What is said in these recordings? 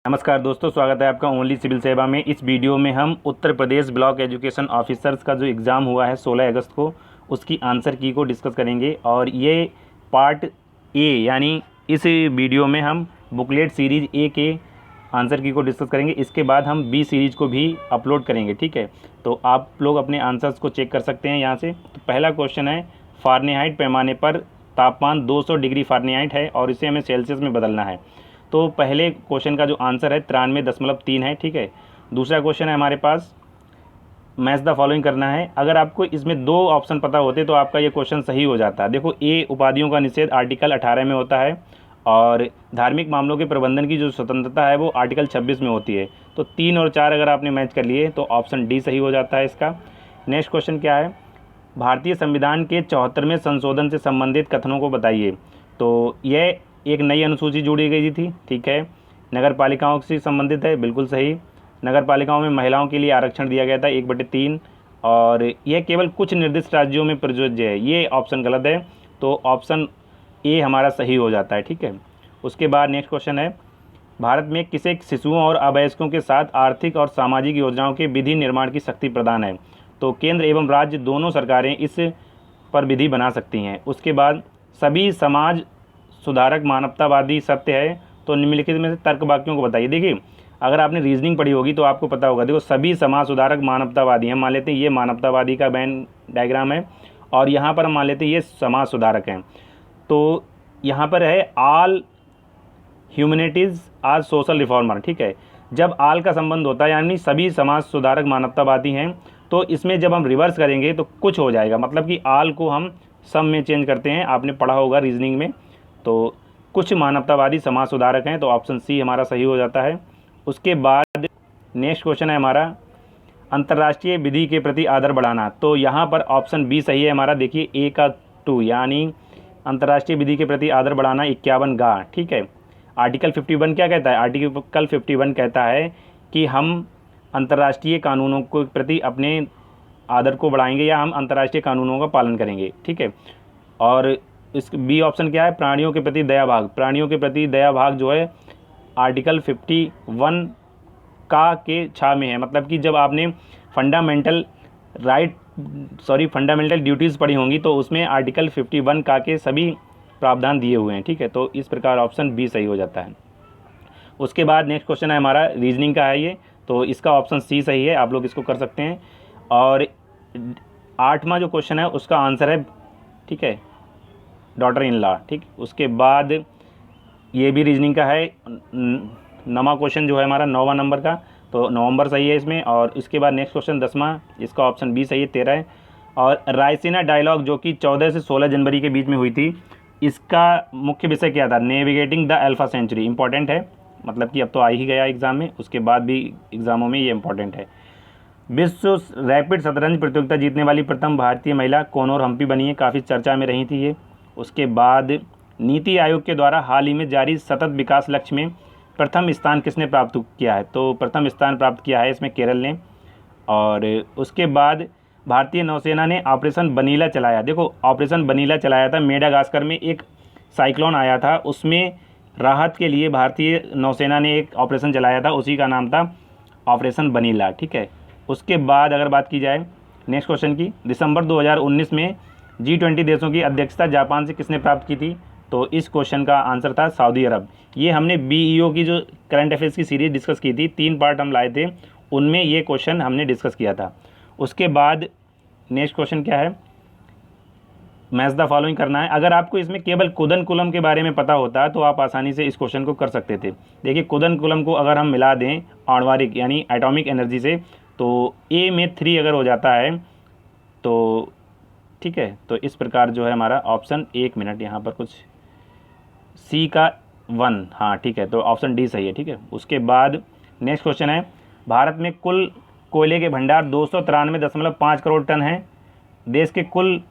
नमस्कार दोस्तों, स्वागत है आपका ओनली सिविल सेवा में। इस वीडियो में हम Uttar Pradesh block education officers का जो एग्ज़ाम हुआ है 16 अगस्त को, उसकी आंसर की को डिस्कस करेंगे। और ये पार्ट ए, यानी इस वीडियो में हम बुकलेट सीरीज़ ए के आंसर की को डिस्कस करेंगे। इसके बाद हम बी सीरीज़ को भी अपलोड करेंगे, ठीक है। तो आप लोग अपने आंसर्स को चेक कर सकते हैं यहाँ से। तो पहला क्वेश्चन है, फ़ारेनहाइट पैमाने पर तापमान 200 डिग्री फ़ारेनहाइट है और इसे हमें सेल्सियस में बदलना है। तो पहले क्वेश्चन का जो आंसर है 93.3 है, ठीक है। दूसरा क्वेश्चन है हमारे पास, मैच द फॉलोइंग करना है। अगर आपको इसमें दो ऑप्शन पता होते तो आपका ये क्वेश्चन सही हो जाता। देखो, ए उपाधियों का निषेध आर्टिकल 18 में होता है और धार्मिक मामलों के प्रबंधन की जो स्वतंत्रता है वो आर्टिकल 26 में होती है। तो 3 और 4 अगर आपने मैच कर लिए तो ऑप्शन डी सही हो जाता है इसका। नेक्स्ट क्वेश्चन क्या है, भारतीय संविधान के 74वें संशोधन से संबंधित कथनों को बताइए। तो यह एक नई अनुसूची जोड़ी गई थी, ठीक है। नगर पालिकाओं से संबंधित है, बिल्कुल सही। नगर पालिकाओं में महिलाओं के लिए आरक्षण दिया गया था 1/3 और यह केवल कुछ निर्दिष्ट राज्यों में प्रযোज्य है, ये ऑप्शन गलत है। तो ऑप्शन ए हमारा सही हो जाता है, ठीक है। उसके बाद नेक्स्ट क्वेश्चन है, भारत में किसे शिशुओं और अवयस्कों के साथ आर्थिक और सामाजिक योजनाओं के विधि निर्माण की शक्ति प्रदान है। तो केंद्र एवं राज्य दोनों सरकारें इस पर विधि बना सकती हैं। उसके बाद सभी समाज सुधारक मानवतावादी सत्य है। तो निम्नलिखित में से तर्क वाक्यों को बताइए। देखिए, अगर आपने रीजनिंग पढ़ी होगी तो आपको पता होगा। देखो, सभी समाज सुधारक मानवतावादी, हम मान लेते हैं ये मानवतावादी का बैन डायग्राम है और यहाँ पर हम मान लेते हैं ये समाज सुधारक हैं। तो यहाँ पर है ऑल ह्यूमैनिटीज़ आज सोशल रिफॉर्मर, ठीक है। जब आल का संबंध होता है यानी सभी समाज सुधारक मानवतावादी हैं, तो इसमें जब हम रिवर्स करेंगे तो कुछ हो जाएगा, मतलब कि आल को हम सब में चेंज करते हैं, आपने पढ़ा होगा रीजनिंग में। तो कुछ मानवतावादी समाज सुधारक हैं, तो ऑप्शन सी हमारा सही हो जाता है। उसके बाद नेक्स्ट क्वेश्चन है हमारा, अंतर्राष्ट्रीय विधि के प्रति आदर बढ़ाना। तो यहाँ पर ऑप्शन बी सही है हमारा। देखिए, ए का 2 यानी अंतर्राष्ट्रीय विधि के प्रति आदर बढ़ाना 51 गा, ठीक है। आर्टिकल 51 क्या कहता है? आर्टिकल 51 कहता है कि हम अंतर्राष्ट्रीय कानूनों के प्रति अपने आदर को बढ़ाएंगे या हम अंतर्राष्ट्रीय कानूनों का पालन करेंगे, ठीक है। और इस बी ऑप्शन क्या है, प्राणियों के प्रति दया भाग। प्राणियों के प्रति दया भाग जो है आर्टिकल 51 का के छा में है, मतलब कि जब आपने फंडामेंटल ड्यूटीज़ पढ़ी होंगी तो उसमें आर्टिकल 51 का के सभी प्रावधान दिए हुए हैं, ठीक है। तो इस प्रकार ऑप्शन बी सही हो जाता है। उसके बाद नेक्स्ट क्वेश्चन है हमारा, रीजनिंग का है ये, तो इसका ऑप्शन सी सही है, आप लोग इसको कर सकते हैं। और 8वां जो क्वेश्चन है उसका आंसर है, ठीक है, डॉटर इन लॉ, ठीक। उसके बाद ये भी रीजनिंग का है। 9वां क्वेश्चन जो है हमारा 9वां नंबर का, तो नवंबर सही है इसमें। और इसके बाद नेक्स्ट क्वेश्चन 10वां, इसका ऑप्शन बी सही है, 13 है। और रायसीना डायलॉग जो कि 14 से 16 जनवरी के बीच में हुई थी, इसका मुख्य विषय क्या था? Navigating the alpha century. Important है, मतलब कि अब तो आ ही गया एग्ज़ाम में, उसके बाद भी एग्ज़ामों में ये इंपॉर्टेंट है। विश्व रैपिड शतरंज प्रतियोगिता जीतने वाली प्रथम भारतीय महिला कोनोर हम्पी बनी है, काफ़ी चर्चा में रही थी ये। उसके बाद नीति आयोग के द्वारा हाल ही में जारी सतत विकास लक्ष्य में प्रथम स्थान किसने प्राप्त किया है? तो प्रथम स्थान प्राप्त किया है इसमें केरल ने। और उसके बाद भारतीय नौसेना ने ऑपरेशन बनीला चलाया। देखो, ऑपरेशन बनीला चलाया था, मेडागास्कर में एक साइक्लोन आया था, उसमें राहत के लिए भारतीय नौसेना ने एक ऑपरेशन चलाया था, उसी का नाम था ऑपरेशन बनीला, ठीक है। उसके बाद अगर बात की जाए नेक्स्ट क्वेश्चन की, दिसंबर 2019 में G20 देशों की अध्यक्षता जापान से किसने प्राप्त की थी? तो इस क्वेश्चन का आंसर था सऊदी अरब। ये हमने BEO की जो करंट अफेयर्स की सीरीज डिस्कस की थी, 3 पार्ट हम लाए थे, उनमें ये क्वेश्चन हमने डिस्कस किया था। उसके बाद नेक्स्ट क्वेश्चन क्या है, मैच द फॉलोइंग करना है। अगर आपको इसमें केवल कुदन-कुलम के बारे में पता होता तो आप आसानी से इस क्वेश्चन को कर सकते थे। देखिए, कुदन-कुलम को अगर हम मिला दें आणविक यानी एटॉमिक एनर्जी से, तो ए में 3 अगर हो जाता है तो ठीक है। तो इस प्रकार जो है हमारा ऑप्शन, 1 मिनट, यहाँ पर कुछ सी का 1, हाँ ठीक है, तो ऑप्शन डी सही है, ठीक है। उसके बाद नेक्स्ट क्वेश्चन है, भारत में कुल कोयले के भंडार 293.5 करोड़ टन हैं। देश के कुल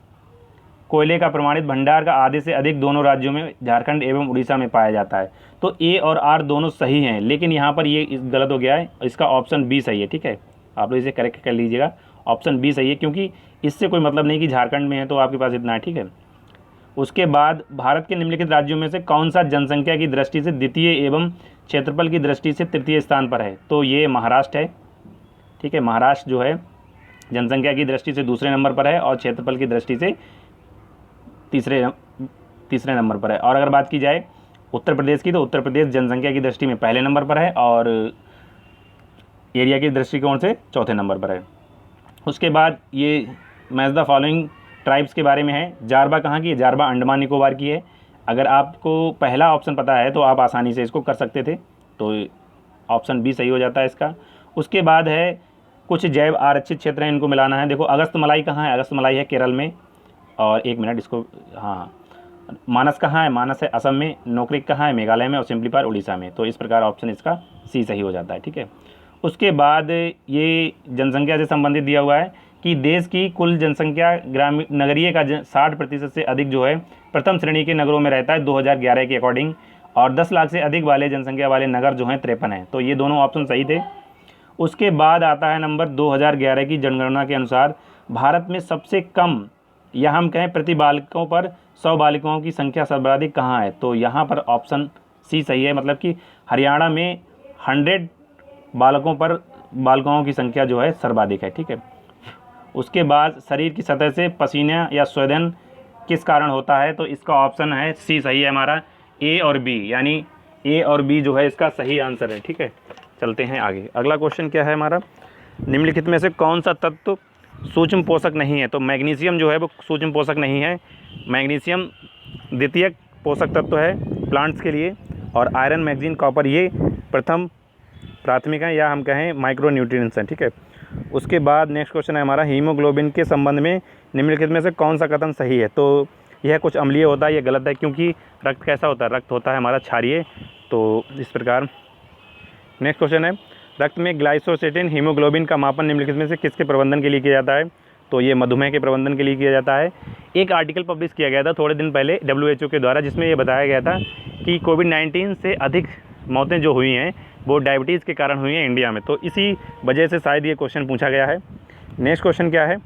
कोयले का प्रमाणित भंडार का आधे से अधिक दोनों राज्यों में, झारखंड एवं उड़ीसा में पाया जाता है। तो ए और आर दोनों सही हैं, लेकिन यहाँ पर ये गलत हो गया है, इसका ऑप्शन बी सही है, ठीक है। आप लोग इसे करेक्ट कर लीजिएगा, ऑप्शन बी सही है, क्योंकि इससे कोई मतलब नहीं कि झारखंड में है तो आपके पास इतना है, ठीक है। उसके बाद भारत के निम्नलिखित राज्यों में से कौन सा जनसंख्या की दृष्टि से द्वितीय एवं क्षेत्रफल की दृष्टि से तृतीय स्थान पर है, तो ये महाराष्ट्र है। ठीक है, महाराष्ट्र जो है जनसंख्या की दृष्टि से दूसरे नंबर पर है और क्षेत्रफल की दृष्टि से तीसरे नंबर पर है। और अगर बात की जाए उत्तर प्रदेश की, तो उत्तर प्रदेश जनसंख्या की दृष्टि में पहले नंबर पर है और एरिया के दृष्टिकोण से चौथे नंबर पर है। उसके बाद ये मैच द फॉलोइंग ट्राइब्स के बारे में है। जारबा कहाँ की है? जारबा अंडमान निकोबार की है। अगर आपको पहला ऑप्शन पता है तो आप आसानी से इसको कर सकते थे, तो ऑप्शन बी सही हो जाता है इसका। उसके बाद है कुछ जैव आरक्षित क्षेत्र हैं, इनको मिलाना है। देखो अगस्त मलाई कहाँ है? अगस्त मलाई है केरल में। और एक मिनट इसको, हाँ, मानस कहाँ है? मानस है असम में। नोकरेक कहाँ है? मेघालय में। और सिम्पलीपार उड़ीसा में। तो इस प्रकार ऑप्शन इसका सी सही हो जाता है। ठीक है, उसके बाद ये जनसंख्या से संबंधित दिया हुआ है कि देश की कुल जनसंख्या ग्रामीण नगरीय का 60% से अधिक जो है प्रथम श्रेणी के नगरों में रहता है 2011 के अकॉर्डिंग, और 10 लाख से अधिक वाले जनसंख्या वाले नगर जो हैं 53 हैं। तो ये दोनों ऑप्शन सही थे। उसके बाद आता है नंबर 2011 की जनगणना के अनुसार भारत में सबसे कम, या हम कहें प्रति बालकों पर 100 बालिकाओं की संख्या सर्वाधिक कहाँ है? तो यहाँ पर ऑप्शन सी सही है, मतलब कि हरियाणा में 100 बालकों पर बालिकाओं की संख्या जो है सर्वाधिक है। ठीक है, उसके बाद शरीर की सतह से पसीना या स्वेदन किस कारण होता है? तो इसका ऑप्शन है सी सही है हमारा, ए और बी, यानी ए और बी जो है इसका सही आंसर है। ठीक है, चलते हैं आगे। अगला क्वेश्चन क्या है हमारा, निम्नलिखित में से कौन सा तत्व सूक्ष्म पोषक नहीं है? तो मैग्नीशियम जो है वो सूक्ष्म पोषक नहीं है। मैग्नीशियम द्वितीयक पोषक तत्व है प्लांट्स के लिए, और आयरन, मैग्नीज, कॉपर ये प्रथम प्राथमिक हैं, या हम कहें माइक्रो न्यूट्रिएंट्स हैं। ठीक है, उसके बाद नेक्स्ट क्वेश्चन है हमारा, हीमोग्लोबिन के संबंध में निम्नलिखित में से कौन सा कथन सही है? तो यह कुछ अम्लीय होता है, यह गलत है, क्योंकि रक्त कैसा होता है? रक्त होता है हमारा क्षारीय। तो इस प्रकार नेक्स्ट क्वेश्चन है, रक्त में ग्लाइकोसिलेट हीमोग्लोबिन का मापन निम्नलिखित में से किसके प्रबंधन के लिए किया जाता है? तो ये मधुमेह के प्रबंधन के लिए किया जाता है। एक आर्टिकल पब्लिश किया गया था थोड़े दिन पहले WHO के द्वारा, जिसमें ये बताया गया था कि कोविड-19 से अधिक मौतें जो हुई हैं वो डायबिटीज़ के कारण हुई हैं इंडिया में। तो इसी वजह से शायद ये क्वेश्चन पूछा गया है। नेक्स्ट क्वेश्चन क्या है,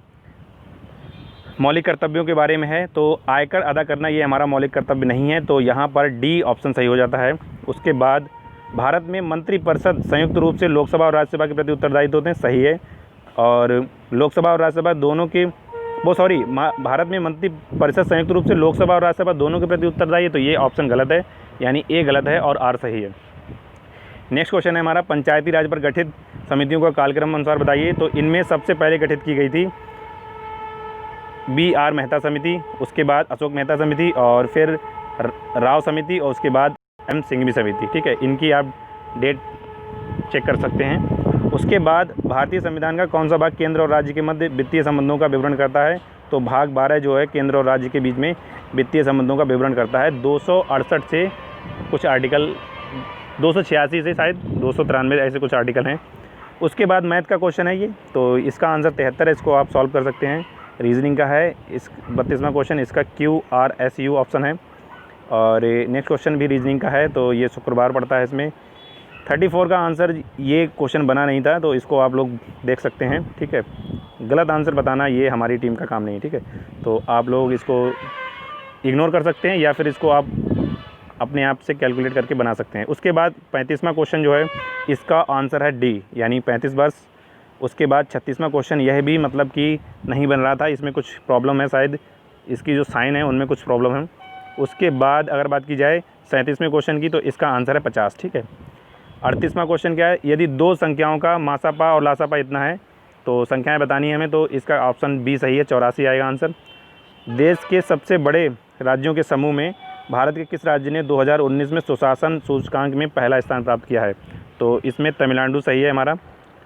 मौलिक कर्तव्यों के बारे में है। तो आयकर अदा करना ये हमारा मौलिक कर्तव्य नहीं है, तो यहाँ पर डी ऑप्शन सही हो जाता है। उसके बाद भारत में मंत्रिपरिषद संयुक्त रूप से लोकसभा और राज्यसभा के प्रति उत्तरदायित्व होते हैं, सही है। और लोकसभा और राज्यसभा दोनों के भारत में मंत्रिपरिषद संयुक्त रूप से लोकसभा और राज्यसभा दोनों के प्रति उत्तरदायी है, तो ये ऑप्शन गलत है, यानी ए गलत है और आर सही है। नेक्स्ट क्वेश्चन है हमारा, पंचायती राज पर गठित समितियों का कालक्रम अनुसार बताइए। तो इनमें सबसे पहले गठित की गई थी BR मेहता समिति, उसके बाद अशोक मेहता समिति, और फिर राव समिति, और उसके बाद M सिंघवी समिति। ठीक है, इनकी आप डेट चेक कर सकते हैं। उसके बाद भारतीय संविधान का कौन सा भाग केंद्र और राज्य के मध्य वित्तीय संबंधों का विवरण करता है? तो भाग 12 जो है केंद्र और राज्य के बीच में वित्तीय संबंधों का विवरण करता है। 268 से कुछ आर्टिकल, 286 से शायद 293 ऐसे कुछ आर्टिकल हैं। उसके बाद मैथ का क्वेश्चन है ये, तो इसका आंसर 73 है, इसको आप सॉल्व कर सकते हैं। रीजनिंग का है इस 32वां क्वेश्चन, इसका QRSU ऑप्शन है। और नेक्स्ट क्वेश्चन भी रीजनिंग का है, तो ये शुक्रवार पड़ता है इसमें। 34 का आंसर ये क्वेश्चन बना नहीं था, तो इसको आप लोग देख सकते हैं। ठीक है, गलत आंसर बताना ये हमारी टीम का काम नहीं है। ठीक है, तो आप लोग इसको इग्नोर कर सकते हैं या फिर इसको आप अपने आप से कैलकुलेट करके बना सकते हैं। उसके बाद 35वां क्वेश्चन जो है इसका आंसर है डी, यानी 35 बस। उसके बाद 36वां क्वेश्चन, यह भी मतलब कि नहीं बन रहा था, इसमें कुछ प्रॉब्लम है, शायद इसकी जो साइन है उनमें कुछ प्रॉब्लम है। उसके बाद अगर बात की जाए 37वें क्वेश्चन की, तो इसका आंसर है 50। ठीक है, 38वां क्वेश्चन क्या है, यदि दो संख्याओं का मासापा और लासापा इतना है, तो संख्याएं बतानी है हमें, तो इसका ऑप्शन बी सही है, 84 आएगा आंसर। देश के सबसे बड़े राज्यों के समूह में भारत के किस राज्य ने 2019 में सुशासन सूचकांक में पहला स्थान प्राप्त किया है? तो इसमें तमिलनाडु सही है हमारा।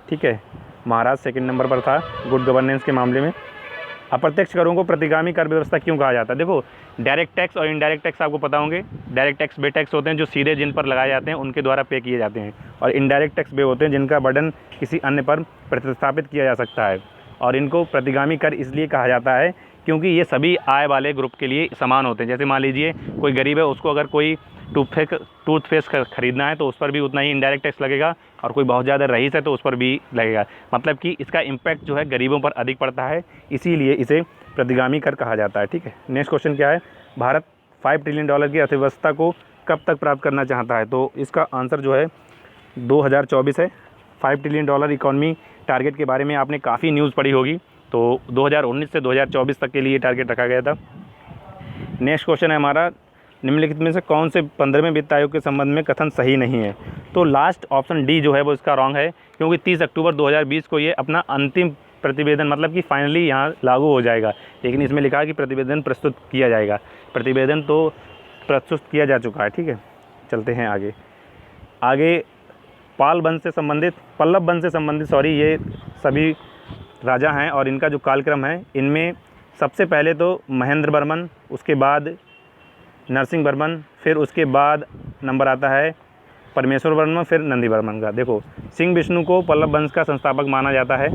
ठीक है, महाराष्ट्र सेकंड नंबर पर था गुड गवर्नेंस के मामले में। अप्रत्यक्ष करों को प्रतिगामी कर व्यवस्था क्यों कहा जाता है? देखो, डायरेक्ट टैक्स और इनडायरेक्ट टैक्स आपको पता होंगे। डायरेक्ट टैक्स वे टैक्स होते हैं जो सीधे जिन पर लगाए जाते हैं उनके द्वारा पे किए जाते हैं, और इनडायरेक्ट टैक्स वे होते हैं जिनका बर्डन किसी अन्य पर प्रतिस्थापित किया जा सकता है। और इनको प्रतिगामी कर इसलिए कहा जाता है क्योंकि ये सभी आय वाले ग्रुप के लिए समान होते हैं। जैसे मान लीजिए कोई गरीब है, उसको अगर कोई टूथपेस्ट खरीदना है तो उस पर भी उतना ही इनडायरेक्ट टैक्स लगेगा, और कोई बहुत ज़्यादा रईस है तो उस पर भी लगेगा। मतलब कि इसका इम्पैक्ट जो है गरीबों पर अधिक पड़ता है, इसीलिए इसे प्रतिगामी कर कहा जाता है। ठीक है, नेक्स्ट क्वेश्चन क्या है, भारत $5 ट्रिलियन की अर्थव्यवस्था को कब तक प्राप्त करना चाहता है? तो इसका आंसर जो है 2024 है। $5 ट्रिलियन इकॉनमी टारगेट के बारे में आपने काफ़ी न्यूज़ पढ़ी होगी, तो 2019 से 2024 तक के लिए टारगेट रखा गया था। नेक्स्ट क्वेश्चन है हमारा, निम्नलिखित में से कौन से 15वें वित्त आयोग के संबंध में कथन सही नहीं है? तो लास्ट ऑप्शन डी जो है वो इसका रॉन्ग है, क्योंकि 30 अक्टूबर 2020 को ये अपना अंतिम प्रतिवेदन, मतलब कि फाइनली यहाँ लागू हो जाएगा, लेकिन इसमें लिखा है कि प्रतिवेदन प्रस्तुत किया जाएगा। प्रतिवेदन तो प्रस्तुत किया जा चुका है, ठीक है। चलते हैं आगे पल्लव वंश से संबंधित ये सभी राजा हैं और इनका जो कालक्रम है, इनमें सबसे पहले तो महेंद्र वर्मन, उसके बाद नरसिंह वर्मन, फिर उसके बाद नंबर आता है परमेश्वर वर्मन, फिर नंदी वर्मन का। देखो, सिंह विष्णु को पल्लव वंश का संस्थापक माना जाता है।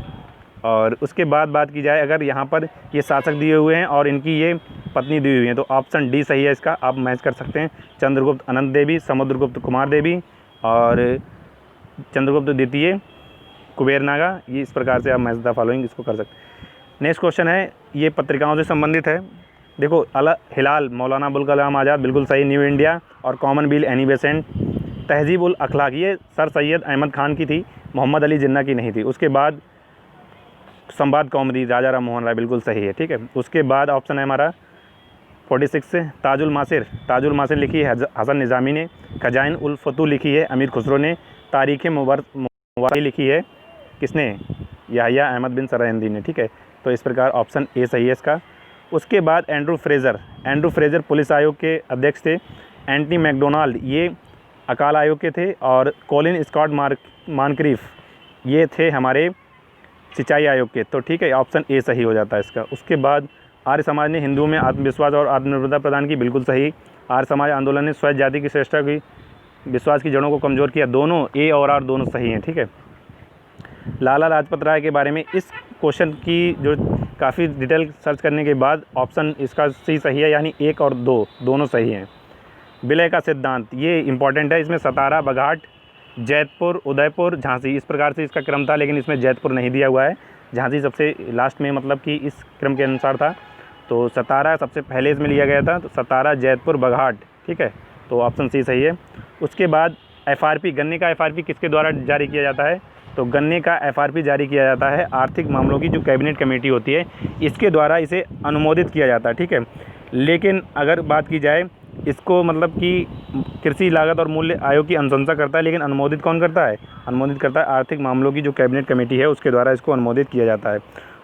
और उसके बाद बात की जाए, अगर यहाँ पर ये शासक दिए हुए हैं और इनकी ये पत्नी दी हुई हैं, तो ऑप्शन डी सही है इसका, आप मैच कर सकते हैं। चंद्रगुप्त अनंत देवी, समुद्रगुप्त कुमार देवी और चंद्रगुप्त द्वितीय कुबेरनागा, ये इस प्रकार से आप मैच द फॉलोइंग इसको कर सकते हैं। नेक्स्ट क्वेश्चन है, ये पत्रिकाओं से संबंधित है। देखो, अल हिलाल मौलाना अबुल कलाम आज़ाद, बिल्कुल सही। न्यू इंडिया और कॉमनवेल्थ एनी बेसेंट। तहजीब उल अखलाक, ये सर सैयद अहमद खान की थी, मोहम्मद अली जिन्ना की नहीं थी। उसके बाद संवाद कौमुदी, राजा राम मोहन राय, बिल्कुल सही है, ठीक है। उसके बाद ऑप्शन है हमारा 46 से ताजुल मासिर लिखी है हसन निज़ामी ने। खजाइन उल फतू लिखी है अमीर खुसरो ने। तारीख़ मुबारक लिखी है किसने? याहिया अहमद बिन सरहिंदी ने, ठीक है। तो इस प्रकार ऑप्शन ए सही है इसका। उसके बाद एंड्रू फ्रेज़र पुलिस आयोग के अध्यक्ष थे। एंटनी मैकडोनाल्ड, ये अकाल आयोग के थे। और कॉलिन स्कॉट मॉनक्रीफ, ये थे हमारे सिंचाई आयोग के। तो ठीक है, ऑप्शन ए सही हो जाता है इसका। उसके बाद आर्य समाज ने हिंदुओं में आत्मविश्वास और आत्मनिर्भरता प्रदान की, बिल्कुल सही। आर्य समाज आंदोलन ने स्वयं जाति की श्रेष्ठता की, विश्वास की जड़ों को कमज़ोर किया। दोनों ए और आर दोनों सही हैं, ठीक है। लाला लाजपत राय के बारे में इस क्वेश्चन की जो काफ़ी डिटेल सर्च करने के बाद ऑप्शन इसका सी सही है, यानी 1 और 2 दोनों सही हैं। विलय का सिद्धांत, ये इंपॉर्टेंट है। इसमें सतारा, बघाट, जैतपुर, उदयपुर, झांसी, इस प्रकार से इसका क्रम था, लेकिन इसमें जैतपुर नहीं दिया हुआ है। झांसी सबसे लास्ट में, मतलब कि इस क्रम के अनुसार था। तो सतारा सबसे पहले इसमें लिया गया था। तो सतारा, जैतपुर, बघाट, ठीक है। तो ऑप्शन सी सही है। उसके बाद FRP, गन्ने का FRP किसके द्वारा जारी किया जाता है? तो गन्ने का FRP जारी किया जाता है आर्थिक मामलों की जो कैबिनेट कमेटी होती है, इसके द्वारा इसे अनुमोदित किया जाता है, ठीक है। लेकिन अगर बात की जाए, इसको मतलब कि कृषि लागत और मूल्य आयोग की अनुशंसा करता है, लेकिन अनुमोदित कौन करता है? अनुमोदित करता है आर्थिक मामलों की जो कैबिनेट कमेटी है, उसके द्वारा इसको अनुमोदित किया जाता है।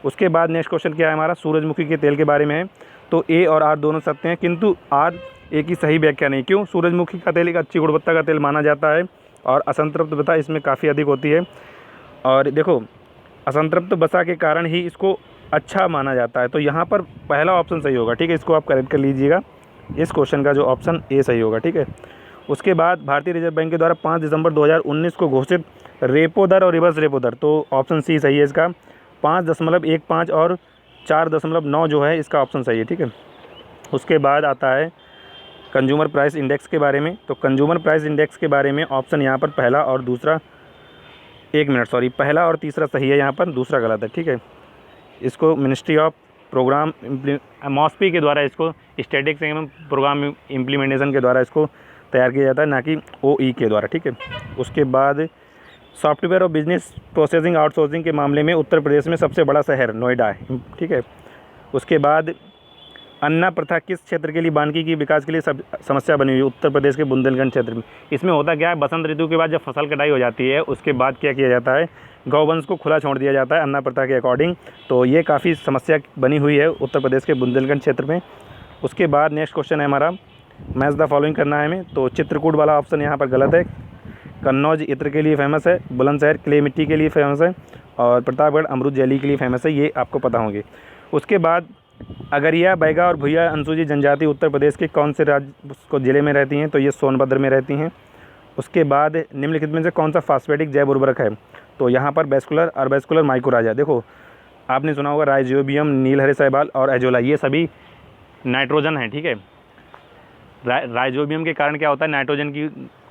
उसके बाद नेक्स्ट क्वेश्चन क्या है हमारा? सूरजमुखी के तेल के बारे में है। तो ए और आर दोनों सत्य हैं, किंतु आर ए की सही व्याख्या नहीं। क्यों? सूरजमुखी का तेल एक अच्छी गुणवत्ता का तेल माना जाता है और असंतृप्त वसा इसमें काफ़ी अधिक होती है। और देखो, असंतृप्त वसा के कारण ही इसको अच्छा माना जाता है। तो यहाँ पर पहला ऑप्शन सही होगा, ठीक है। इसको आप करेक्ट कर लीजिएगा। इस क्वेश्चन का जो ऑप्शन ए सही होगा, ठीक है। उसके बाद भारतीय रिजर्व बैंक के द्वारा 5 दिसंबर 2019 को घोषित रेपो दर और रिवर्स रेपो दर, तो ऑप्शन सी सही है इसका। 5.15 और 4.9 जो है, इसका ऑप्शन सही है, ठीक है। उसके बाद आता है कंज्यूमर प्राइस इंडेक्स के बारे में। तो कंज्यूमर प्राइस इंडेक्स के बारे में ऑप्शन यहाँ पर पहला और तीसरा सही है, यहाँ पर दूसरा गलत है, ठीक है। इसको मिनिस्ट्री ऑफ प्रोग्राम मॉस्पी के द्वारा, इसको स्टैटिस्टिक्स एवं प्रोग्राम इम्प्लीमेंटेशन के द्वारा इसको तैयार किया जाता है, ना कि OE के द्वारा, ठीक है। उसके बाद सॉफ्टवेयर और बिजनेस प्रोसेसिंग आउटसोर्सिंग के मामले में उत्तर प्रदेश में सबसे बड़ा शहर नोएडा है, ठीक है। उसके बाद अन्ना प्रथा किस क्षेत्र के लिए वानिकी की विकास के लिए समस्या बनी हुई? उत्तर प्रदेश के बुंदेलखंड क्षेत्र में। इसमें होता क्या है, बसंत ऋतु के बाद जब फसल कटाई हो जाती है, उसके बाद क्या किया जाता है, गौवंश को खुला छोड़ दिया जाता है अन्ना प्रथा के अकॉर्डिंग। तो ये काफ़ी समस्या बनी हुई है उत्तर प्रदेश के बुंदेलखंड क्षेत्र में। उसके बाद नेक्स्ट क्वेश्चन है हमारा, मैच द फॉलोइंग करना है हमें। तो चित्रकूट वाला ऑप्शन यहाँ पर गलत है। कन्नौज इत्र के लिए फेमस है, बुलंदशहर क्ले मिट्टी के लिए फेमस है और प्रतापगढ़ अमरूद जैली के लिए फेमस है, ये आपको पता होंगे। उसके बाद अगरिया, बैगा और भुइया अनुसूचित जनजाति उत्तर प्रदेश के कौन से राज्य को ज़िले में रहती हैं? तो ये सोनभद्र में रहती हैं। उसके बाद निम्नलिखित में से कौन सा फास्फेटिक जैव उर्वरक है? तो यहाँ पर वेस्कुलर, अर्बेस्कुलर, माइकोराजा। देखो, आपने सुना होगा राइजोबियम, नीलहरे शैवाल और एजोला, ये सभी नाइट्रोजन है, ठीक है। राइजोबियम के कारण क्या होता है, नाइट्रोजन की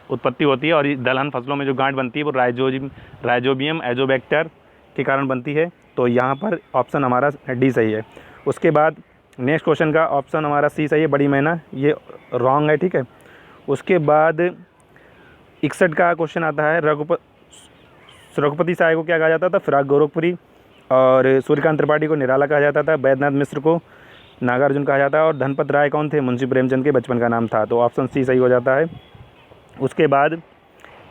उत्पत्ति होती है और दलहन फसलों में जो गांठ बनती है वो राइजोबियम एजोबैक्टर के कारण बनती है। तो यहाँ पर ऑप्शन हमारा डी सही है। उसके बाद नेक्स्ट क्वेश्चन का ऑप्शन हमारा सी सही है, बड़ी मैना, ये रॉन्ग है, ठीक है। उसके बाद 61 का क्वेश्चन आता है, रघुपति साय को क्या कहा जाता था? फिराक गोरखपुरी। और सूर्यकांत त्रिपाठी को निराला कहा जाता था। बैद्यनाथ मिश्र को नागार्जुन कहा जाता है। और धनपत राय कौन थे? मुंशी प्रेमचंद के बचपन का नाम था। तो ऑप्शन सी सही हो जाता है। उसके बाद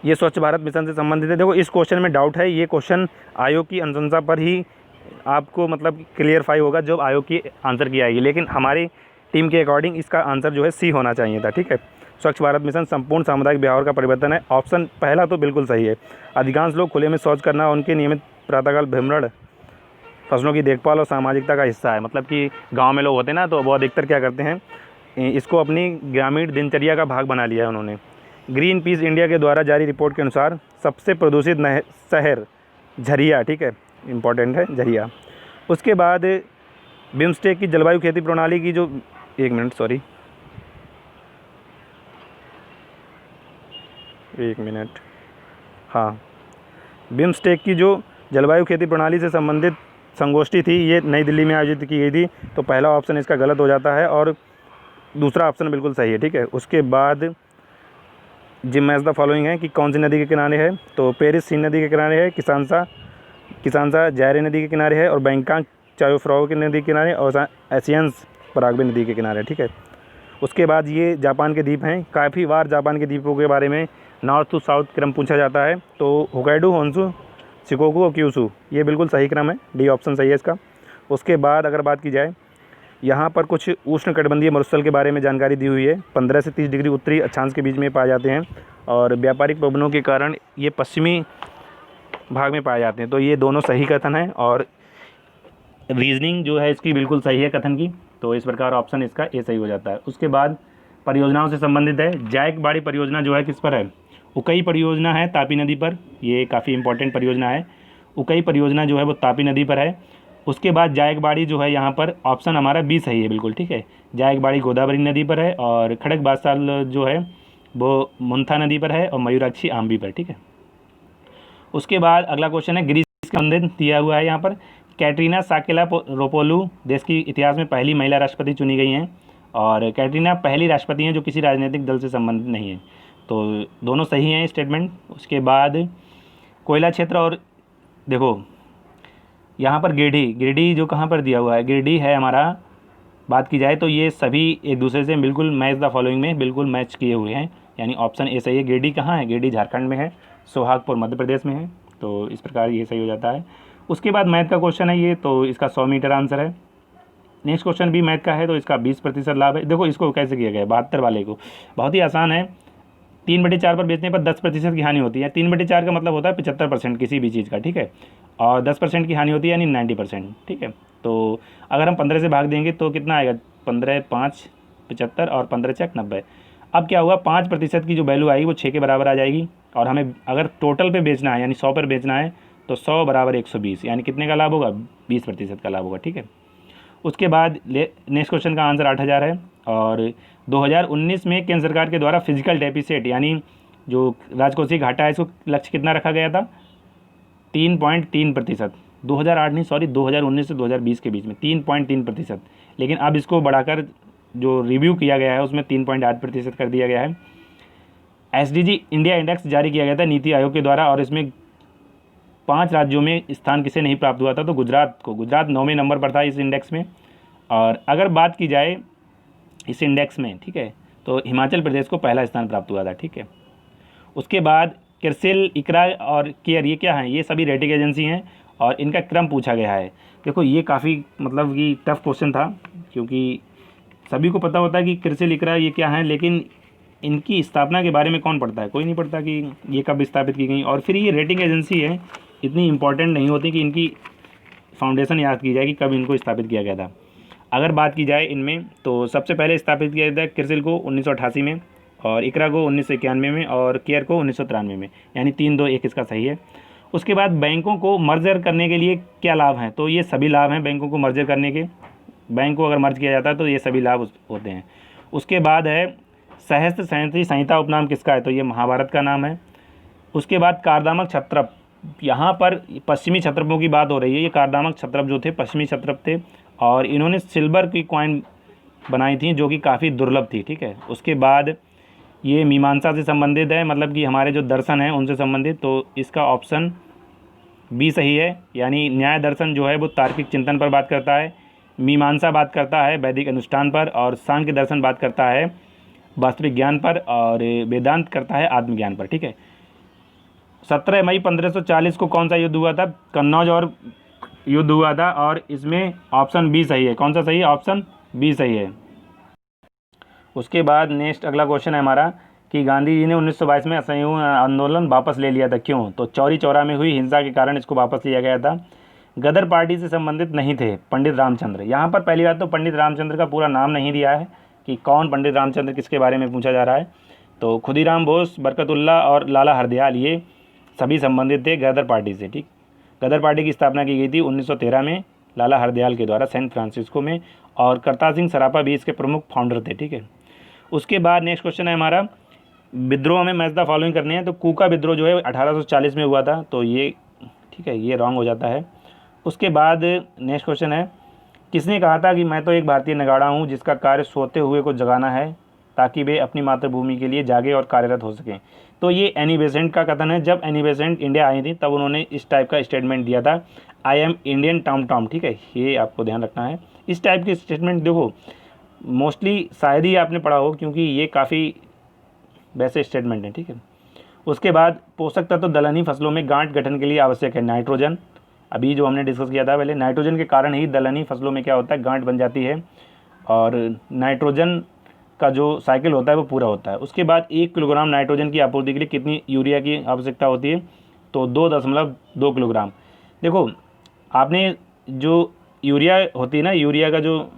ये स्वच्छ भारत मिशन से संबंधित है। देखो इस क्वेश्चन में डाउट है, ये क्वेश्चन आयोग की अनुशंसा पर ही आपको मतलब क्लियरफाई होगा जब आयोग की आंसर की आएगी, लेकिन हमारी टीम के अकॉर्डिंग इसका आंसर जो है सी होना चाहिए था। ठीक है, स्वच्छ भारत मिशन संपूर्ण सामुदायिक व्यवहार का परिवर्तन है। ऑप्शन पहला तो बिल्कुल सही है। अधिकांश लोग खुले में शौच करना, उनके नियमित प्रातःकाल भ्रमण, फसलों की देखभाल और सामाजिकता का हिस्सा है। मतलब कि गांव में लोग होते हैं ना, तो वो अधिकतर क्या करते हैं, इसको अपनी ग्रामीण दिनचर्या का भाग बना लिया है उन्होंने। ग्रीन पीस इंडिया के द्वारा जारी रिपोर्ट के अनुसार सबसे प्रदूषित शहर झरिया, ठीक है, इम्पॉर्टेंट है झरिया। उसके बाद बिम्स्टेक की जलवायु खेती प्रणाली की जो, एक मिनट, हाँ, बिम्स्टेक की जो जलवायु खेती प्रणाली से संबंधित संगोष्ठी थी, ये नई दिल्ली में आयोजित की गई थी। तो पहला ऑप्शन इसका गलत हो जाता है और दूसरा ऑप्शन बिल्कुल सही है। ठीक है, उसके बाद जिम मैच द फॉलोइंग है कि कौन सी नदी के किनारे है? तो पेरिस सीन नदी के किनारे है, किसानसा जायरे नदी के किनारे है, और बैंकॉक चायोफ्राओ की नदी के किनारे, और एशियंस पराग्वे नदी के किनारे। ठीक है, उसके बाद ये जापान के द्वीप हैं। काफ़ी बार जापान के द्वीपों के बारे में नॉर्थ टू साउथ क्रम पूछा जाता है। तो होकाइडो, होन्शु, शिकोकू और क्यूशू, ये बिल्कुल सही क्रम है, डी ऑप्शन सही है इसका। उसके बाद अगर बात की जाए, यहाँ पर कुछ उष्णकटिबंधीय मरुस्थल के बारे में जानकारी दी हुई है। 15 से 30 डिग्री उत्तरी अक्षांश के बीच में पाए जाते हैं, और व्यापारिक पवनों के कारण ये पश्चिमी भाग में पाए जाते हैं। तो ये दोनों सही कथन है, और रीजनिंग जो है इसकी बिल्कुल सही है कथन की। तो इस प्रकार ऑप्शन इसका ए सही हो जाता है। उसके बाद परियोजनाओं से संबंधित है। जायकबाड़ी परियोजना जो है किस पर है? उकई परियोजना है तापी नदी पर। ये काफ़ी इंपॉर्टेंट परियोजना है। उकई परियोजना जो है वो तापी नदी पर है। उसके बाद जायकबाड़ी जो है यहाँ पर ऑप्शन हमारा बी सही है बिल्कुल। ठीक है, जायकबाड़ी गोदावरी नदी पर है, और खड़क बादशाल जो है वो मुंथा नदी पर है, और मयूराक्षी आम्बी पर। ठीक है, उसके बाद अगला क्वेश्चन है ग्रीस के संबंधित दिया हुआ है यहाँ पर। कैटरीना साकेलारोपोलू देश की इतिहास में पहली महिला राष्ट्रपति चुनी गई हैं, और कैटरीना पहली राष्ट्रपति हैं जो किसी राजनीतिक दल से संबंधित नहीं है। तो दोनों सही हैं स्टेटमेंट। उसके बाद कोयला क्षेत्र, और देखो यहाँ पर गिरिडीह जो कहाँ पर दिया हुआ है, गिरिडीह है हमारा। बात की जाए तो ये सभी एक दूसरे से बिल्कुल मैच द फॉलोइंग में बिल्कुल मैच किए हुए हैं, यानी ऑप्शन ए सही है। गिरिडीह कहाँ है? गिरिडीह झारखंड में है, सोहागपुर मध्य प्रदेश में है। तो इस प्रकार ये सही हो जाता है। उसके बाद मैथ का क्वेश्चन है ये, तो इसका 100 मीटर आंसर है। नेक्स्ट क्वेश्चन भी मैथ का है, तो इसका 20% लाभ है। देखो इसको कैसे किया गया, 72 वाले को बहुत ही आसान है। 3/4 पर बेचने पर 10% की हानि होती है। 3/4 का मतलब होता है 75% किसी भी चीज़ का। ठीक है, और 10% की हानि होती है यानी 90%। ठीक है, तो अगर हम 15 से भाग देंगे तो कितना आएगा? 15 5 75 और 15 चक 90। अब क्या हुआ, 5% की जो वैल्यू आएगी वो 6 के बराबर आ जाएगी, और हमें अगर टोटल पे बेचना है यानी 100 पर बेचना है तो 100 बराबर 120, यानी कितने का लाभ होगा? 20% का लाभ होगा। ठीक है, उसके बाद नेक्स्ट क्वेश्चन का आंसर 8000 है। और 2019 में केंद्र सरकार के द्वारा फिजिकल डेफिसिट यानी जो राजकोषीय घाटा है इसको लक्ष्य कितना रखा गया था? 3.3%। 2008 नहीं, सॉरी, 2019 से 2020 के बीच में 3.3%। लेकिन अब इसको बढ़ाकर जो रिव्यू किया गया है उसमें 3.8% कर दिया गया है। SDG इंडिया इंडेक्स जारी किया गया था नीति आयोग के द्वारा, और इसमें 5 राज्यों में स्थान किसे नहीं प्राप्त हुआ था? तो गुजरात को। गुजरात 9वें नंबर पर था इस इंडेक्स में। और अगर बात की जाए इस इंडेक्स में, ठीक है, तो हिमाचल प्रदेश को पहला स्थान प्राप्त हुआ था। ठीक है, उसके बाद क्रिसिल, इकरा और केयर, ये क्या है? ये सभी रेटिंग एजेंसी हैं, और इनका क्रम पूछा गया है। देखो ये काफ़ी मतलब कि टफ क्वेश्चन था, क्योंकि सभी को पता होता है कि क्रिसिल, इकरा ये क्या है, लेकिन इनकी स्थापना के बारे में कौन पढ़ता है? कोई नहीं पढ़ता कि ये कब स्थापित की गई। और फिर ये रेटिंग एजेंसी है, इतनी इंपॉर्टेंट नहीं होती कि इनकी फाउंडेशन याद की जाए कि कब इनको स्थापित किया गया था। अगर बात की जाए इनमें, तो सबसे पहले स्थापित किया गया था क्रिसिल को 1988 में, और इकरा को 1991 में, और केयर को 1993 में, यानी 3 2 1 इसका सही है। उसके बाद बैंकों को मर्जर करने के लिए क्या लाभ हैं? तो ये सभी लाभ हैं बैंकों को मर्जर करने के। बैंक को अगर मर्ज किया जाता है तो ये सभी लाभ होते हैं। उसके बाद है सहस्त्र संहिता उपनाम किसका है? तो ये महाभारत का नाम है। उसके बाद कारदामक क्षत्रप, यहाँ पर पश्चिमी क्षत्रपों की बात हो रही है। ये कारदामक क्षत्रप जो थे पश्चिमी क्षत्रप थे, और इन्होंने सिल्वर की कॉइन बनाई थी जो कि काफ़ी दुर्लभ थी। ठीक है, उसके बाद ये मीमांसा से संबंधित है, मतलब कि हमारे जो दर्शन हैं उनसे संबंधित। तो इसका ऑप्शन बी सही है, यानी न्याय दर्शन जो है वो तार्किक चिंतन पर बात करता है, मीमांसा बात करता है वैदिक अनुष्ठान पर, और सांख्य दर्शन बात करता है वास्तविक ज्ञान पर, और वेदांत करता है आत्मज्ञान पर। ठीक है। 17 मई 1540 को कौन सा युद्ध हुआ था? कन्नौज और युद्ध हुआ था, और इसमें ऑप्शन बी सही है। कौन सा सही है? ऑप्शन बी सही है। उसके बाद नेक्स्ट अगला क्वेश्चन है हमारा कि गांधी जी ने 1922 में असहयोग आंदोलन वापस ले लिया था, क्यों? तो चौरी चौरा में हुई हिंसा के कारण इसको वापस लिया गया था। गदर पार्टी से संबंधित नहीं थे पंडित रामचंद्र। यहाँ पर पहली बात तो पंडित रामचंद्र का पूरा नाम नहीं दिया है कि कौन पंडित रामचंद्र, किसके बारे में पूछा जा रहा है। तो खुदीराम बोस, बरकतुल्ला और लाला हरदयाल ये सभी संबंधित थे गदर पार्टी से। ठीक। गदर पार्टी की स्थापना की गई थी 1913 में लाला हरदयाल के द्वारा सैन फ्रांसिस्को में, और करतार सिंह सराफा भी इसके प्रमुख फाउंडर थे। ठीक है। उसके बाद नेक्स्ट क्वेश्चन है हमारा, विद्रोह में मैच द फॉलोइंग करने हैं। तो कूका विद्रोह जो है 1840 में हुआ था, तो ये ठीक है, ये रॉन्ग हो जाता है। उसके बाद नेक्स्ट क्वेश्चन है, किसने कहा था कि मैं तो एक भारतीय नगाड़ा हूँ जिसका कार्य सोते हुए को जगाना है ताकि वे अपनी मातृभूमि के लिए जागे और कार्यरत हो सकें? तो ये एनी बेसेंट का कथन है। जब एनी बेसेंट इंडिया आई थी तब उन्होंने इस टाइप का स्टेटमेंट दिया था, I am Indian Tom Tom. ठीक है, ये आपको ध्यान रखना है। इस टाइप के स्टेटमेंट देखो मोस्टली शायद ही आपने पढ़ा हो, क्योंकि ये काफ़ी वैसे स्टेटमेंट हैं। ठीक है। उसके बाद पोषक तत्व दलहनी फसलों में गांठ गठन के लिए आवश्यक है नाइट्रोजन। अभी जो हमने डिस्कस किया था पहले, नाइट्रोजन के कारण ही दलहनी फसलों में क्या होता है, गांठ बन जाती है, और नाइट्रोजन का जो साइकिल होता है वो पूरा होता है। उसके बाद 1 किलोग्राम नाइट्रोजन की आपूर्ति के लिए कितनी यूरिया की आवश्यकता होती है? तो 2.2 किलोग्राम। देखो आपने जो यूरिया होती है ना, यूरिया का जो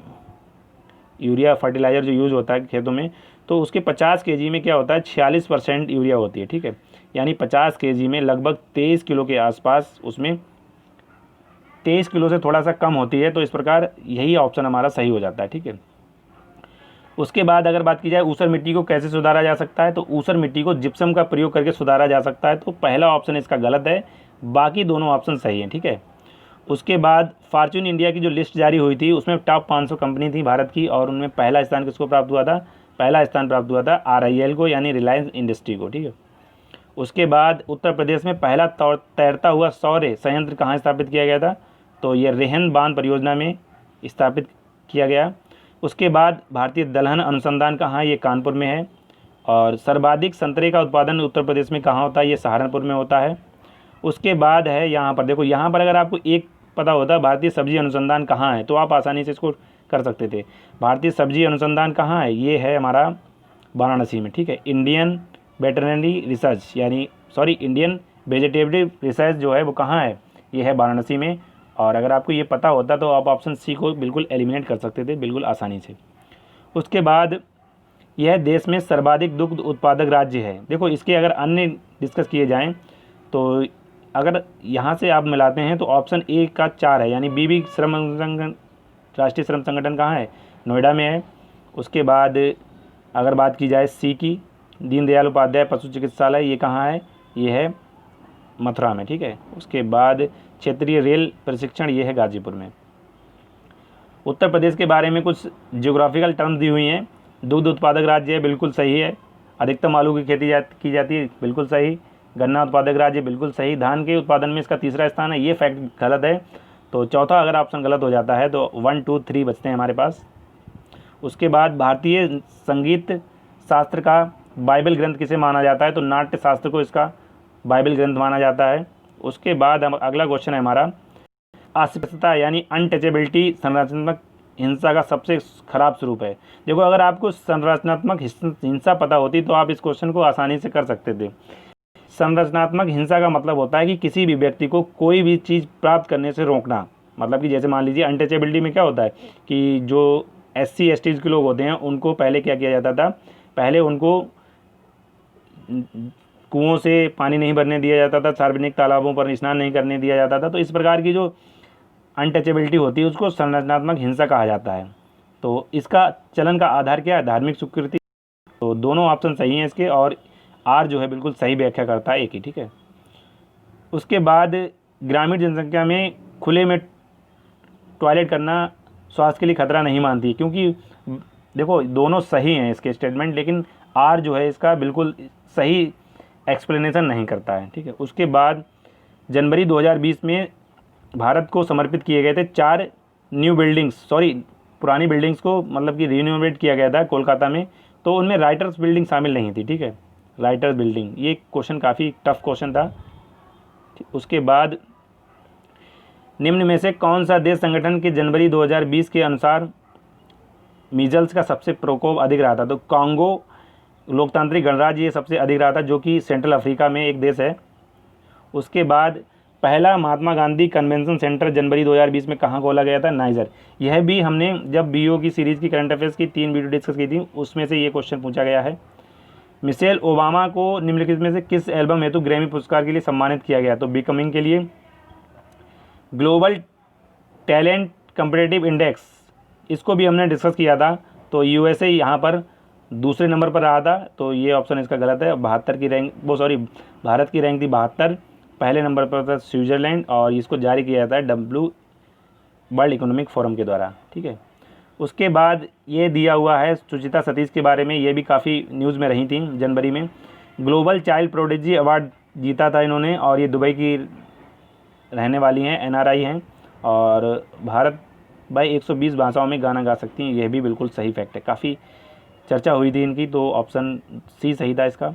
यूरिया फर्टिलाइज़र जो यूज़ होता है खेतों में, तो उसके 50 केजी में क्या होता है, 46% यूरिया होती है। ठीक है, यानी 50 केजी में लगभग 23 किलो के आसपास, उसमें 23 किलो से थोड़ा सा कम होती है। तो इस प्रकार यही ऑप्शन हमारा सही हो जाता है। ठीक है। उसके बाद अगर बात की जाए ऊसर मिट्टी को कैसे सुधारा जा सकता है, तो ऊसर मिट्टी को जिप्सम का प्रयोग करके सुधारा जा सकता है। तो पहला ऑप्शन इसका गलत है, बाकी दोनों ऑप्शन सही हैं। ठीक है। उसके बाद फॉर्च्यून इंडिया की जो लिस्ट जारी हुई थी उसमें टॉप 500 कंपनी थी भारत की, और उनमें पहला स्थान किसको प्राप्त हुआ था? पहला स्थान प्राप्त हुआ था RIL को, यानी रिलायंस इंडस्ट्री को। ठीक है। उसके बाद उत्तर प्रदेश में पहला तैरता हुआ सौर संयंत्र कहाँ स्थापित किया गया था? तो ये रेहन बांध परियोजना में स्थापित किया गया। उसके बाद भारतीय दलहन अनुसंधान कहाँ है? ये कानपुर में है। और सर्वाधिक संतरे का उत्पादन उत्तर प्रदेश में कहाँ होता है? ये सहारनपुर में होता है। उसके बाद है यहाँ पर, देखो यहाँ पर अगर आपको एक पता होता भारतीय सब्जी अनुसंधान कहाँ है तो आप आसानी से इसको कर सकते थे। भारतीय सब्जी अनुसंधान कहाँ है? ये है हमारा वाराणसी में। ठीक है। इंडियन वेटरनरी रिसर्च यानी इंडियन वेजिटेबल रिसर्च जो है वो कहाँ है? ये है वाराणसी में। और अगर आपको ये पता होता तो आप ऑप्शन सी को बिल्कुल एलिमिनेट कर सकते थे बिल्कुल आसानी से। उसके बाद यह देश में सर्वाधिक दुग्ध उत्पादक राज्य है। देखो इसके अगर अन्य डिस्कस किए जाएँ तो अगर यहाँ से आप मिलाते हैं तो ऑप्शन ए का 4 है, यानी बीबी श्रम संगठन, राष्ट्रीय श्रम संगठन कहाँ है? नोएडा में है। उसके बाद अगर बात की जाए सी की, दीनदयाल उपाध्याय पशु चिकित्सालय, ये कहाँ है? ये है मथुरा में। ठीक है। उसके बाद क्षेत्रीय रेल प्रशिक्षण, ये है गाजीपुर में। उत्तर प्रदेश के बारे में कुछ जियोग्राफिकल टर्म्स दी हुई हैं। दुग्ध उत्पादक राज्य है, बिल्कुल सही है। अधिकतम आलू की खेती की जाती है, बिल्कुल सही। गन्ना उत्पादक राज्य, बिल्कुल सही। धान के उत्पादन में इसका तीसरा स्थान है, ये फैक्ट गलत है। तो चौथा अगर ऑप्शन गलत हो जाता है तो 1, 2, 3 बचते हैं हमारे पास। उसके बाद भारतीय संगीत शास्त्र का बाइबल ग्रंथ किसे माना जाता है? तो नाट्य शास्त्र को इसका बाइबल ग्रंथ माना जाता है। उसके बाद अगला क्वेश्चन है हमारा, अस्पृश्यता यानी अनटचेबिलिटी संरचनात्मक हिंसा का सबसे खराब स्वरूप है। देखो अगर आपको संरचनात्मक हिंसा पता होती तो आप इस क्वेश्चन को आसानी से कर सकते थे। संरचनात्मक हिंसा का मतलब होता है कि किसी भी व्यक्ति को कोई भी चीज़ प्राप्त करने से रोकना। मतलब कि जैसे मान लीजिए अनटचेबिलिटी में क्या होता है कि जो SC STs के लोग होते हैं उनको पहले क्या किया जाता था, पहले उनको कुओं से पानी नहीं भरने दिया जाता था, सार्वजनिक तालाबों पर स्नान नहीं करने दिया जाता था। तो इस प्रकार की जो अनटचेबिलिटी होती है उसको संरचनात्मक हिंसा कहा जाता है। तो इसका चलन का आधार क्या है? धार्मिक स्वीकृति। तो दोनों ऑप्शन सही हैं इसके, और आर जो है बिल्कुल सही व्याख्या करता है एक ही। ठीक है। उसके बाद ग्रामीण जनसंख्या में खुले में टॉयलेट करना स्वास्थ्य के लिए खतरा नहीं मानती, क्योंकि देखो दोनों सही हैं इसके स्टेटमेंट, लेकिन आर जो है इसका बिल्कुल सही एक्सप्लेनेशन नहीं करता है, ठीक है। उसके बाद जनवरी 2020 में भारत को समर्पित किए गए थे 4 न्यू बिल्डिंग्स, सॉरी पुरानी बिल्डिंग्स को मतलब कि रिनोवेट किया गया था कोलकाता में, तो उनमें राइटर्स बिल्डिंग शामिल नहीं थी, ठीक है। राइटर्स बिल्डिंग, ये क्वेश्चन काफ़ी टफ क्वेश्चन था। उसके बाद निम्न में से कौन सा देश संगठन के जनवरी 2020 के अनुसार मीजल्स का सबसे प्रकोप अधिक रहा था? तो कांगो लोकतांत्रिक गणराज्य ये सबसे अधिक रहा था, जो कि सेंट्रल अफ्रीका में एक देश है। उसके बाद पहला महात्मा गांधी कन्वेंशन सेंटर जनवरी 2020 में कहाँ खोला गया था? नाइजर। यह भी हमने जब बीओ की सीरीज़ की करंट अफेयर्स की 3 वीडियो डिस्कस की थी, उसमें से ये क्वेश्चन पूछा गया है। मिशेल ओबामा को निम्नलिखित में से किस एल्बम हेतु ग्रैमी पुरस्कार के लिए सम्मानित किया गया? तो बिकमिंग के लिए। ग्लोबल टैलेंट कम्पिटिटिव इंडेक्स, इसको भी हमने डिस्कस किया था, तो यूएसए यहाँ पर दूसरे नंबर पर रहा था, तो ये ऑप्शन इसका गलत है। 72 की रैंक, भारत की रैंक थी 72, पहले नंबर पर था स्विट्ज़रलैंड, और इसको जारी किया जाता है वर्ल्ड इकोनॉमिक फोरम के द्वारा, ठीक है। उसके बाद ये दिया हुआ है सुचिता सतीश के बारे में, ये भी काफ़ी न्यूज़ में रही थी जनवरी में। ग्लोबल चाइल्ड प्रोडिजी अवार्ड जीता था इन्होंने, और ये दुबई की रहने वाली हैं, एनआरआई हैं, और भारत भाई 120 भाषाओं में गाना गा सकती हैं, यह भी बिल्कुल सही फैक्ट है। काफ़ी चर्चा हुई थी इनकी, तो ऑप्शन सी सही था इसका।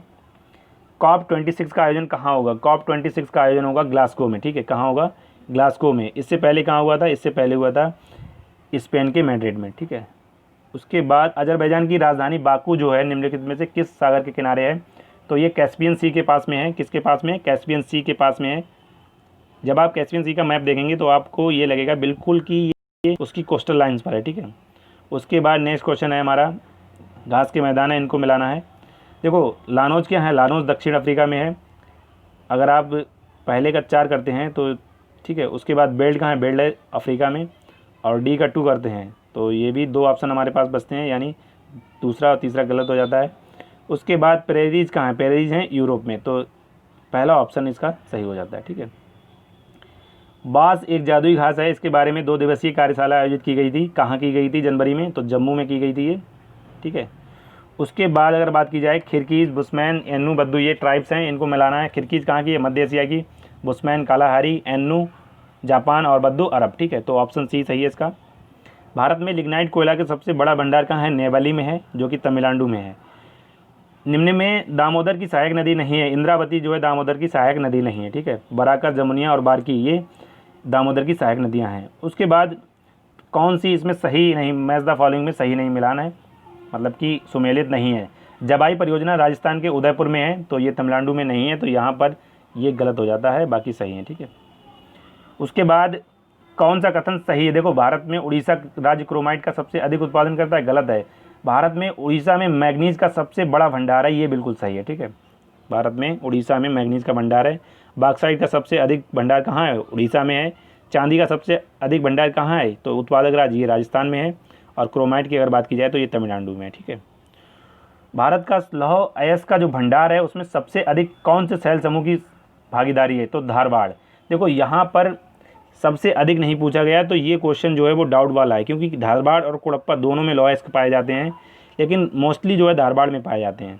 COP26 का आयोजन कहाँ होगा? COP26 का आयोजन होगा ग्लासगो में, ठीक है। कहाँ होगा? ग्लासगो में। इससे पहले कहाँ हुआ था? इससे पहले हुआ था स्पेन के मैड्रिड में, ठीक है। उसके बाद अजरबैजान की राजधानी बाकू जो है निम्नलिखित में से किस सागर के किनारे है? तो ये कैस्पियन सी के पास में है। किसके पास में? कैस्पियन सी के पास में है। जब आप कैस्पियन सी का मैप देखेंगे तो आपको ये लगेगा बिल्कुल कि ये उसकी कोस्टल लाइन्स पर है, ठीक है। उसके बाद नेक्स्ट क्वेश्चन है हमारा, घास के मैदान है, इनको मिलाना है। देखो लानोज क्या है? लानोज दक्षिण अफ्रीका में है। अगर आप पहले का 4 करते हैं तो ठीक है। उसके बाद बेल्ट कहाँ है? बेल्ट है अफ्रीका में, और डी का 2 करते हैं तो ये भी 2 ऑप्शन हमारे पास बचते हैं, यानी दूसरा और तीसरा गलत हो जाता है। उसके बाद प्रेरीज कहाँ है? प्रेरीज हैं यूरोप में, तो पहला ऑप्शन इसका सही हो जाता है, ठीक है। बांस एक जादुई घास है, इसके बारे में 2 दिवसीय कार्यशाला आयोजित की गई थी। कहाँ की गई थी? जनवरी में, तो जम्मू में की गई थी ये, ठीक है। उसके बाद अगर बात की जाए खिरकीज, बुस्मैन, एन्नू, बद्दू, ये ट्राइब्स हैं, इनको मिलाना है। खिरकीज कहाँ की है? मध्य एशिया की। बुस्मैन कालाहारी, एन्नू जापान, और बद्दू अरब, ठीक है। तो ऑप्शन सी सही है इसका। भारत में लिग्नाइट कोयला के सबसे बड़ा भंडार कहाँ है? नेवली में है, जो कि तमिलनाडु में है। निम्न में दामोदर की सहायक नदी नहीं है। इंद्रावती जो है दामोदर की सहायक नदी नहीं है, ठीक है। बराकर, जमुनिया और बारकी ये दामोदर की सहायक नदियाँ हैं। उसके बाद कौन सी इसमें सही नहीं, मैच द फॉलोइंग में सही नहीं मिलाना है, मतलब कि सुमेलित नहीं है। जबाई परियोजना राजस्थान के उदयपुर में है, तो ये तमिलनाडु में नहीं है, तो यहाँ पर ये गलत हो जाता है, बाकी सही है, ठीक है। उसके बाद कौन सा कथन सही है? देखो भारत में उड़ीसा राज्य क्रोमाइट का सबसे अधिक उत्पादन करता है, गलत है। भारत में उड़ीसा में मैग्नीज का सबसे बड़ा भंडार है, ये बिल्कुल सही है, ठीक है। भारत में उड़ीसा में मैग्नीज का भंडार है। बॉक्साइट का सबसे अधिक भंडार कहाँ है? उड़ीसा में है। चांदी का सबसे अधिक भंडार कहाँ है? तो उत्पादक राज्य ये राजस्थान में है। और क्रोमाइट की अगर बात की जाए तो ये तमिलनाडु में है, ठीक है। भारत का लौह अयस्क का जो भंडार है उसमें सबसे अधिक कौन से शैल समूह की भागीदारी है? तो धारवाड़। देखो यहाँ पर सबसे अधिक नहीं पूछा गया, तो ये क्वेश्चन जो है वो डाउट वाला है, क्योंकि धारवाड़ और कुड़प्पा दोनों में लौह अयस्क पाए जाते हैं, लेकिन मोस्टली जो है धारवाड़ में पाए जाते हैं।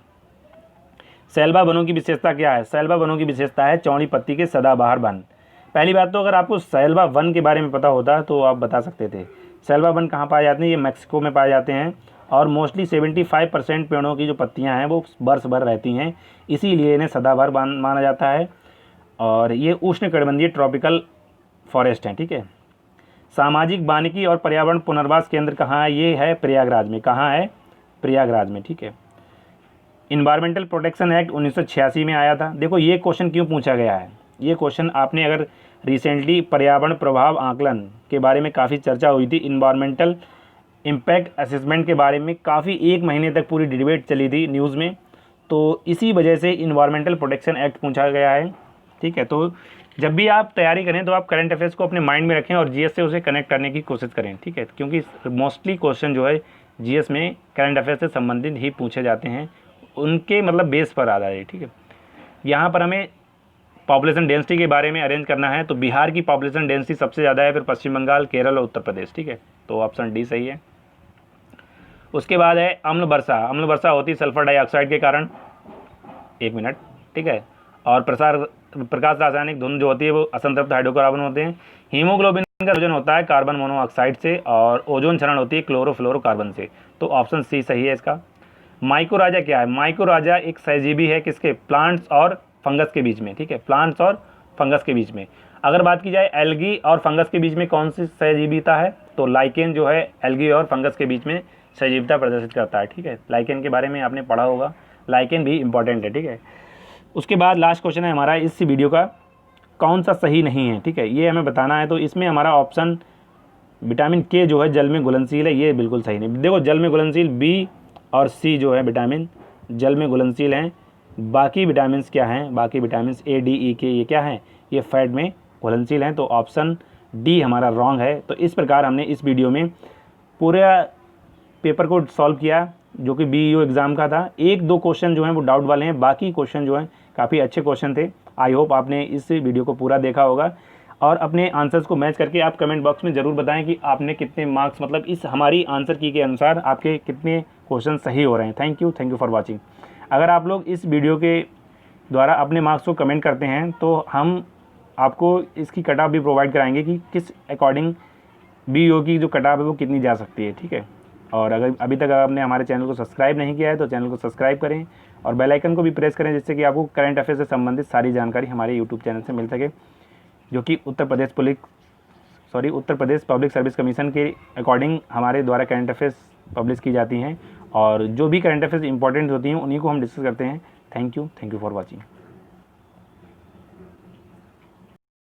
सैलबा वनों की विशेषता क्या है? सैलबा वनों की विशेषता है चौड़ी पत्ती के सदाबहार वन। पहली बात तो अगर आपको सैलबा वन के बारे में पता होता तो आप बता सकते थे। सैलबा वन कहाँ पाए जाते हैं? ये मैक्सिको में पाए जाते हैं, और मोस्टली 75% पेड़ों की जो पत्तियां हैं वो बरस भर रहती हैं, इसीलिए इन्हें सदाबहार माना जाता है। और ये उष्णकटिबंधीय ट्रॉपिकल फॉरेस्ट हैं, ठीक है। सामाजिक वानिकी और पर्यावरण पुनर्वास केंद्र कहाँ है? ये है प्रयागराज में। कहाँ है? प्रयागराज में, ठीक है। इन्वायरमेंटल प्रोटेक्शन एक्ट 1986 में आया था। देखो ये क्वेश्चन क्यों पूछा गया है, ये क्वेश्चन आपने अगर रिसेंटली पर्यावरण प्रभाव आकलन के बारे में काफ़ी चर्चा हुई थी, इन्वायरमेंटल इम्पैक्ट असेसमेंट के बारे में काफ़ी 1 महीने तक पूरी डिबेट चली थी न्यूज़ में, तो इसी वजह से इन्वायरमेंटल प्रोटेक्शन एक्ट पूछा गया है, ठीक है। तो जब भी आप तैयारी करें तो आप करंट अफेयर्स को अपने माइंड में रखें और जीएस से उसे कनेक्ट करने की कोशिश करें, ठीक है, क्योंकि मोस्टली क्वेश्चन जो है जीएस में करंट अफेयर्स से संबंधित ही पूछे जाते हैं, उनके मतलब बेस पर आधारित, ठीक है। यहाँ पर हमें पॉपुलेशन डेंसिटी के बारे में अरेंज करना है, तो बिहार की पॉपुलेशन डेंसिटी सबसे ज़्यादा है, फिर पश्चिम बंगाल, केरल और उत्तर प्रदेश, ठीक है। तो ऑप्शन डी सही है। उसके बाद है अम्ल वर्षा। अम्ल वर्षा होती है सल्फर डाइऑक्साइड के कारण, 1 मिनट, ठीक है। और प्रकाश रासायनिक धुंध जो होती है वो असंतृप्त हाइड्रोकार्बन होते हैं। हीमोग्लोबिन का वजन होता है कार्बन मोनोऑक्साइड से, और ओजोन क्षरण होती है क्लोरोफ्लोरोकार्बन से। तो ऑप्शन सी सही है इसका। माइकोराजा क्या है? माइकोराजा एक सहजीवी है किसके? प्लांट्स और फंगस के बीच में, ठीक है, प्लांट्स और फंगस के बीच में। अगर बात की जाए एल्गी और फंगस के बीच में कौन सी सहजीविता है, तो लाइकेन जो है एल्गी और फंगस के बीच में सहजीविता प्रदर्शित करता है, ठीक है। लाइकेन के बारे में आपने पढ़ा होगा, लाइकेन भी इंपॉर्टेंट है, ठीक है। उसके बाद लास्ट क्वेश्चन है हमारा इस वीडियो का, कौन सा सही नहीं है, ठीक है, ये हमें बताना है। तो इसमें हमारा ऑप्शन विटामिन के जो है जल में घुलनशील है, ये बिल्कुल सही नहीं। देखो जल में घुलनशील बी और सी जो है विटामिन जल में घुलनशील हैं। बाकी विटामिन क्या हैं? बाकी विटामिन ए डी ई के ये क्या हैं? ये फैट में घुलनशील हैं। तो ऑप्शन डी हमारा रॉन्ग है। तो इस प्रकार हमने इस वीडियो में पूरा पेपर को सॉल्व किया जो कि BEO एग्ज़ाम का था। 1-2 क्वेश्चन जो हैं वो डाउट वाले हैं, बाकी क्वेश्चन जो हैं काफ़ी अच्छे क्वेश्चन थे। आई होप आपने इस वीडियो को पूरा देखा होगा और अपने आंसर्स को मैच करके आप कमेंट बॉक्स में ज़रूर बताएं कि आपने कितने मार्क्स, मतलब इस हमारी आंसर की के अनुसार आपके कितने क्वेश्चन सही हो रहे हैं। Thank you for watching. अगर आप लोग इस वीडियो के द्वारा अपने मार्क्स को कमेंट करते हैं तो हम आपको इसकी कट ऑफ भी प्रोवाइड कराएंगे कि किस अकॉर्डिंग BEO की जो कट ऑफ है वो कितनी जा सकती है, ठीक है। और अगर अभी तक आपने हमारे चैनल को सब्सक्राइब नहीं किया है तो चैनल को सब्सक्राइब करें और बेल आइकन को भी प्रेस करें, जिससे कि आपको करंट अफेयर से संबंधित सारी जानकारी हमारे यूट्यूब चैनल से मिल सके, जो कि Uttar Pradesh public service commission के अकॉर्डिंग हमारे द्वारा करंट अफेयर्स पब्लिश की जाती हैं और जो भी करंट अफेयर्स इंपॉर्टेंट होती हैं उन्हीं को हम डिस्कस करते हैं। Thank you for watching.